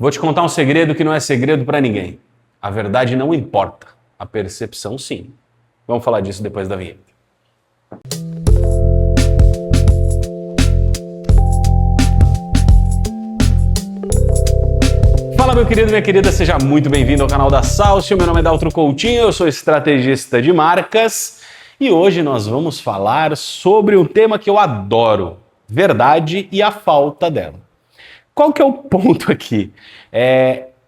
Vou te contar um segredo que não é segredo para ninguém. A verdade não importa, a percepção sim. Vamos falar disso depois da vinheta. Fala, meu querido, minha querida, seja muito bem-vindo ao canal da Salcio. Meu nome é Daltro Coutinho, eu sou estrategista de marcas e hoje nós vamos falar sobre um tema que eu adoro, verdade e a falta dela. Qual que é o ponto aqui?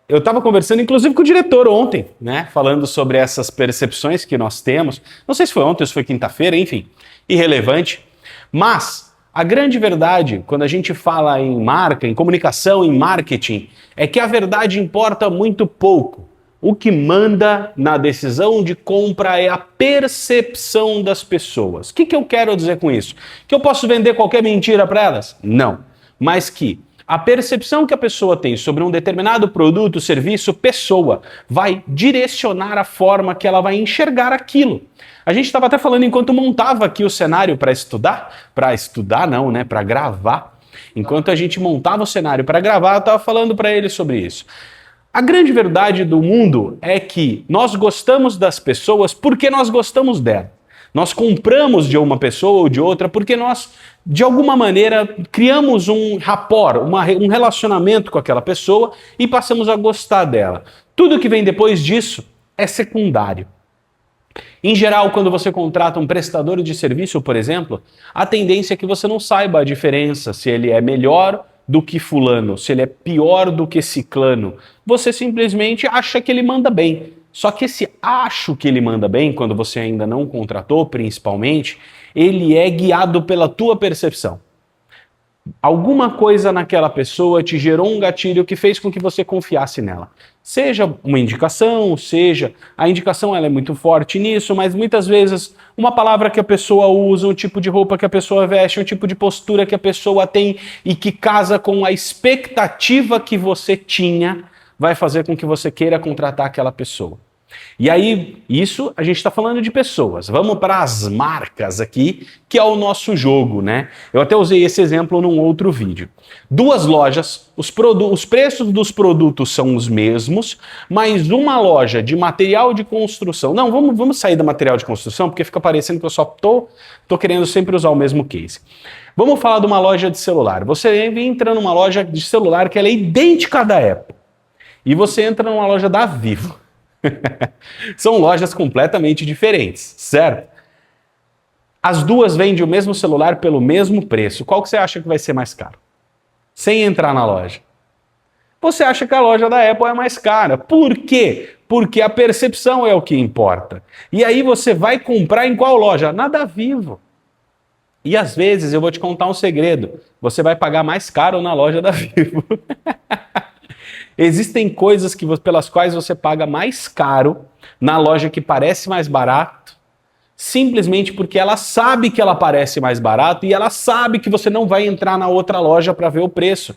Eu estava conversando, inclusive, com o diretor ontem, né? Falando sobre essas percepções que nós temos. Não sei se foi ontem ou se foi quinta-feira, enfim, irrelevante. Mas a grande verdade, quando a gente fala em marca, em comunicação, em marketing, é que a verdade importa muito pouco. O que manda na decisão de compra é a percepção das pessoas. O que eu quero dizer com isso? Que eu posso vender qualquer mentira para elas? Não. Mas que a percepção que a pessoa tem sobre um determinado produto, serviço, pessoa, vai direcionar a forma que ela vai enxergar aquilo. A gente estava até falando enquanto montava aqui o cenário para gravar. Enquanto a gente montava o cenário para gravar, eu estava falando para ele sobre isso. A grande verdade do mundo é que nós gostamos das pessoas porque nós gostamos delas. Nós compramos de uma pessoa ou de outra porque nós, de alguma maneira, criamos um rapport, um relacionamento com aquela pessoa e passamos a gostar dela. Tudo que vem depois disso é secundário. Em geral, quando você contrata um prestador de serviço, por exemplo, a tendência é que você não saiba a diferença, se ele é melhor do que fulano, se ele é pior do que ciclano. Você simplesmente acha que ele manda bem. Só que esse acho que ele manda bem, quando você ainda não contratou, principalmente, ele é guiado pela tua percepção. Alguma coisa naquela pessoa te gerou um gatilho que fez com que você confiasse nela. Seja uma indicação, seja... A indicação ela é muito forte nisso, mas muitas vezes uma palavra que a pessoa usa, um tipo de roupa que a pessoa veste, um tipo de postura que a pessoa tem e que casa com a expectativa que você tinha, vai fazer com que você queira contratar aquela pessoa. E aí, isso a gente está falando de pessoas. Vamos para as marcas aqui, que é o nosso jogo, né? Eu até usei esse exemplo num outro vídeo. Duas lojas, os preços dos produtos são os mesmos, mas uma loja de material de construção... Não, vamos sair do material de construção, porque fica parecendo que eu só tô querendo sempre usar o mesmo case. Vamos falar de uma loja de celular. Você entra numa loja de celular que ela é idêntica à da Apple. E você entra numa loja da Vivo. São lojas completamente diferentes, certo? As duas vendem o mesmo celular pelo mesmo preço. Qual que você acha que vai ser mais caro? Sem entrar na loja. Você acha que a loja da Apple é mais cara. Por quê? Porque a percepção é o que importa. E aí você vai comprar em qual loja? Na da Vivo. E às vezes eu vou te contar um segredo. Você vai pagar mais caro na loja da Vivo. Existem coisas pelas quais você paga mais caro na loja que parece mais barato, simplesmente porque ela sabe que ela parece mais barato e ela sabe que você não vai entrar na outra loja para ver o preço.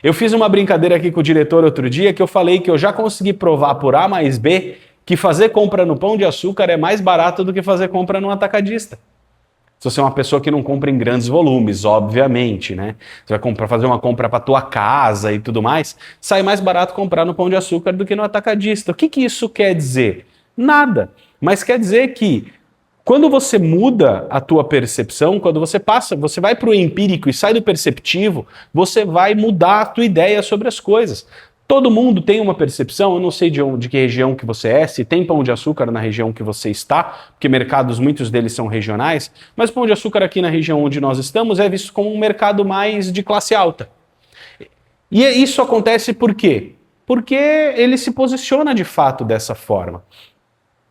Eu fiz uma brincadeira aqui com o diretor outro dia que eu falei que eu já consegui provar por A mais B que fazer compra no Pão de Açúcar é mais barato do que fazer compra no atacadista. Se você é uma pessoa que não compra em grandes volumes, obviamente, né? Você vai fazer uma compra para tua casa e tudo mais, sai mais barato comprar no Pão de Açúcar do que no atacadista. O que isso quer dizer? Nada. Mas quer dizer que quando você muda a tua percepção, quando você vai para o empírico e sai do perceptivo, você vai mudar a tua ideia sobre as coisas. Todo mundo tem uma percepção, eu não sei de que região que você é, se tem Pão de Açúcar na região que você está, porque mercados, muitos deles são regionais, mas Pão de Açúcar aqui na região onde nós estamos é visto como um mercado mais de classe alta. E isso acontece por quê? Porque ele se posiciona de fato dessa forma.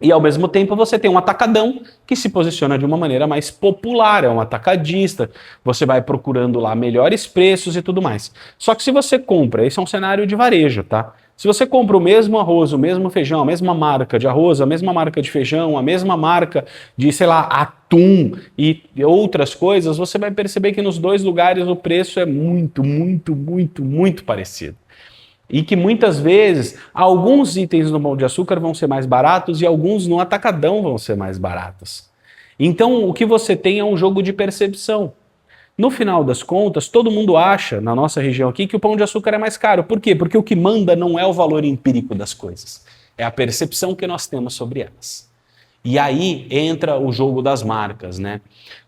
E ao mesmo tempo você tem um atacadão que se posiciona de uma maneira mais popular, é um atacadista, você vai procurando lá melhores preços e tudo mais. Só que se você compra, esse é um cenário de varejo, tá? Se você compra o mesmo arroz, o mesmo feijão, a mesma marca de arroz, a mesma marca de feijão, a mesma marca de, sei lá, atum e outras coisas, você vai perceber que nos dois lugares o preço é muito parecido. E que muitas vezes alguns itens no Pão de Açúcar vão ser mais baratos e alguns no atacadão vão ser mais baratos. Então o que você tem é um jogo de percepção. No final das contas, todo mundo acha, na nossa região aqui, que o pão de açúcar é mais caro. Por quê? Porque o que manda não é o valor empírico das coisas, é a percepção que nós temos sobre elas. E aí entra o jogo das marcas, né?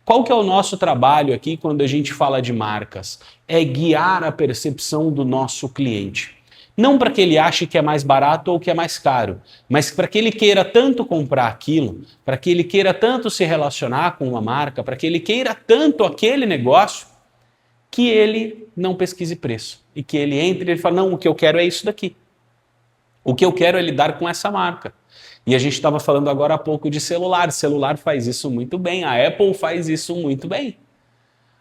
Qual que é o nosso trabalho aqui quando a gente fala de marcas? É guiar a percepção do nosso cliente. Não para que ele ache que é mais barato ou que é mais caro, mas para que ele queira tanto comprar aquilo, para que ele queira tanto se relacionar com uma marca, para que ele queira tanto aquele negócio, que ele não pesquise preço. E que ele entre e fale, não, o que eu quero é isso daqui. O que eu quero é lidar com essa marca. E a gente estava falando agora há pouco de celular. Celular faz isso muito bem, a Apple faz isso muito bem.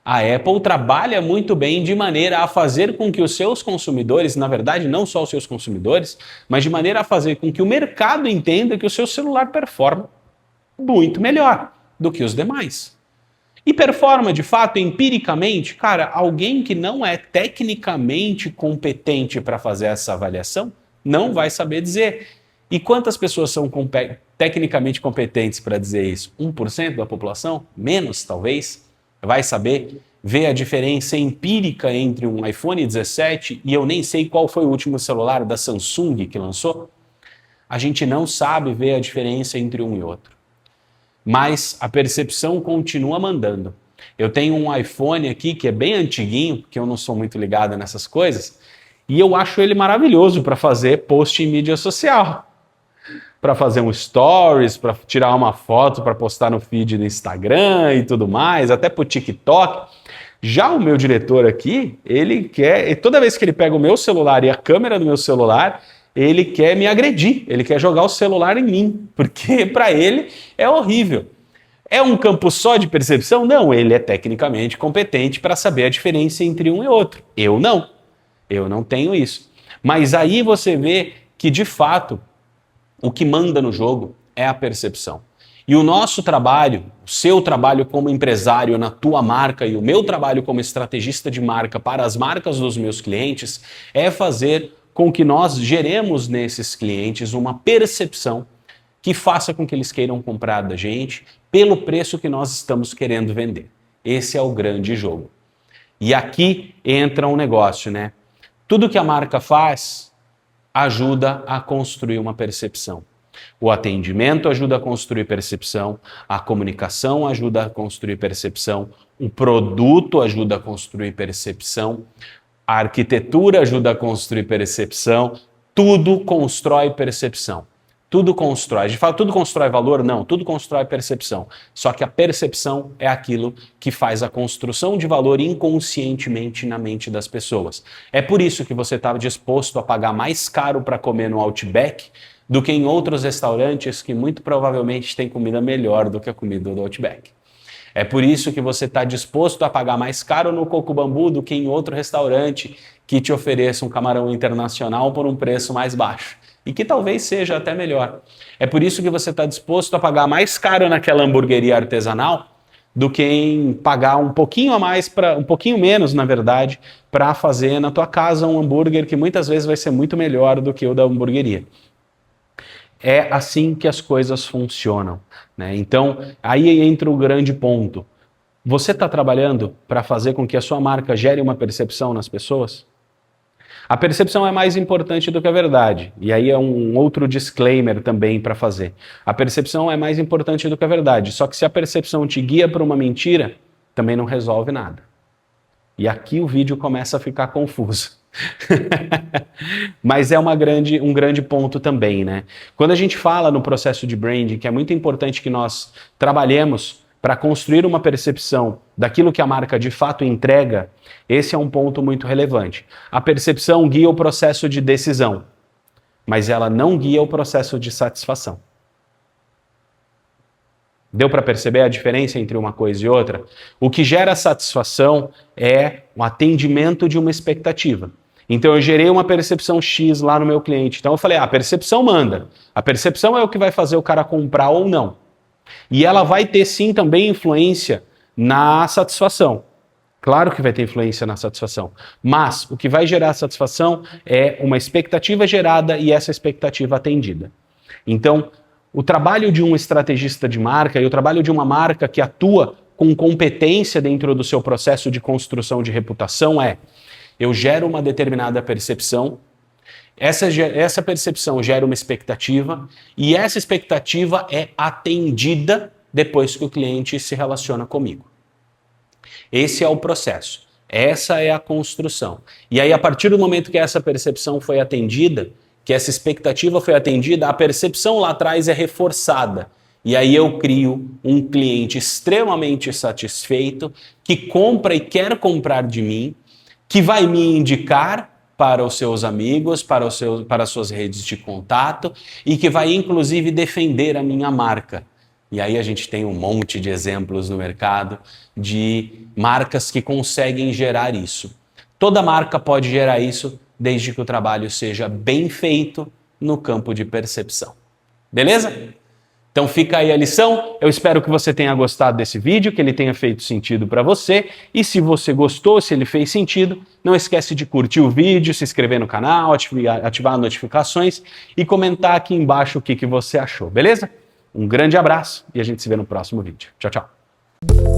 A Apple trabalha muito bem de maneira a fazer com que os seus consumidores, na verdade não só os seus consumidores, mas de maneira a fazer com que o mercado entenda que o seu celular performa muito melhor do que os demais. E performa de fato empiricamente? Cara, alguém que não é tecnicamente competente para fazer essa avaliação não vai saber dizer. E quantas pessoas são tecnicamente competentes para dizer isso? 1% da população? Menos, talvez? Vai saber ver a diferença empírica entre um iPhone 17 e eu nem sei qual foi o último celular da Samsung que lançou? A gente não sabe ver a diferença entre um e outro. Mas a percepção continua mandando. Eu tenho um iPhone aqui que é bem antiguinho, porque eu não sou muito ligado nessas coisas, e eu acho ele maravilhoso para fazer post em mídia social. Para fazer um stories, para tirar uma foto, para postar no feed do Instagram e tudo mais, até pro TikTok. Já o meu diretor aqui, ele quer, toda vez que ele pega o meu celular e a câmera do meu celular, ele quer me agredir, ele quer jogar o celular em mim, porque para ele é horrível. É um campo só de percepção? Não, ele é tecnicamente competente para saber a diferença entre um e outro. Eu não tenho isso. Mas aí você vê que, de fato, o que manda no jogo é a percepção. E o nosso trabalho, o seu trabalho como empresário na tua marca e o meu trabalho como estrategista de marca para as marcas dos meus clientes é fazer com que nós geremos nesses clientes uma percepção que faça com que eles queiram comprar da gente pelo preço que nós estamos querendo vender. Esse é o grande jogo. E aqui entra um negócio, né? Tudo que a marca faz ajuda a construir uma percepção. O atendimento ajuda a construir percepção, a comunicação ajuda a construir percepção, o produto ajuda a construir percepção, a arquitetura ajuda a construir percepção, tudo constrói percepção. Tudo constrói. A gente fala tudo constrói valor? Não, tudo constrói percepção. Só que a percepção é aquilo que faz a construção de valor inconscientemente na mente das pessoas. É por isso que você está disposto a pagar mais caro para comer no Outback do que em outros restaurantes que muito provavelmente têm comida melhor do que a comida do Outback. É por isso que você está disposto a pagar mais caro no Coco Bambu do que em outro restaurante que te ofereça um camarão internacional por um preço mais baixo. E que talvez seja até melhor. É por isso que você está disposto a pagar mais caro naquela hamburgueria artesanal do que em pagar um pouquinho a mais, um pouquinho menos, na verdade, para fazer na tua casa um hambúrguer que muitas vezes vai ser muito melhor do que o da hamburgueria. É assim que as coisas funcionam, né? Então, aí entra o grande ponto. Você está trabalhando para fazer com que a sua marca gere uma percepção nas pessoas? A percepção é mais importante do que a verdade. E aí é um outro disclaimer também para fazer. A percepção é mais importante do que a verdade. Só que se a percepção te guia para uma mentira, também não resolve nada. E aqui o vídeo começa a ficar confuso. Mas é um grande ponto também, né? Quando a gente fala no processo de branding, que é muito importante que nós trabalhemos para construir uma percepção daquilo que a marca de fato entrega, esse é um ponto muito relevante. A percepção guia o processo de decisão, mas ela não guia o processo de satisfação. Deu para perceber a diferença entre uma coisa e outra? O que gera satisfação é o atendimento de uma expectativa. Então eu gerei uma percepção X lá no meu cliente. Então eu falei, a percepção manda. A percepção é o que vai fazer o cara comprar ou não. E ela vai ter sim também influência na satisfação. Claro que vai ter influência na satisfação. Mas o que vai gerar satisfação é uma expectativa gerada e essa expectativa atendida. Então, o trabalho de um estrategista de marca e o trabalho de uma marca que atua com competência dentro do seu processo de construção de reputação é: eu gero uma determinada percepção, essa percepção gera uma expectativa e essa expectativa é atendida depois que o cliente se relaciona comigo. Esse é o processo, essa é a construção. E aí, a partir do momento que essa percepção foi atendida, que essa expectativa foi atendida, a percepção lá atrás é reforçada. E aí eu crio um cliente extremamente satisfeito, que compra e quer comprar de mim, que vai me indicar para os seus amigos, para as suas redes de contato e que vai inclusive defender a minha marca. E aí a gente tem um monte de exemplos no mercado de marcas que conseguem gerar isso. Toda marca pode gerar isso desde que o trabalho seja bem feito no campo de percepção. Beleza? Então fica aí a lição, eu espero que você tenha gostado desse vídeo, que ele tenha feito sentido para você, e se você gostou, se ele fez sentido, não esquece de curtir o vídeo, se inscrever no canal, ativar as notificações e comentar aqui embaixo o que você achou, beleza? Um grande abraço e a gente se vê no próximo vídeo. Tchau, tchau!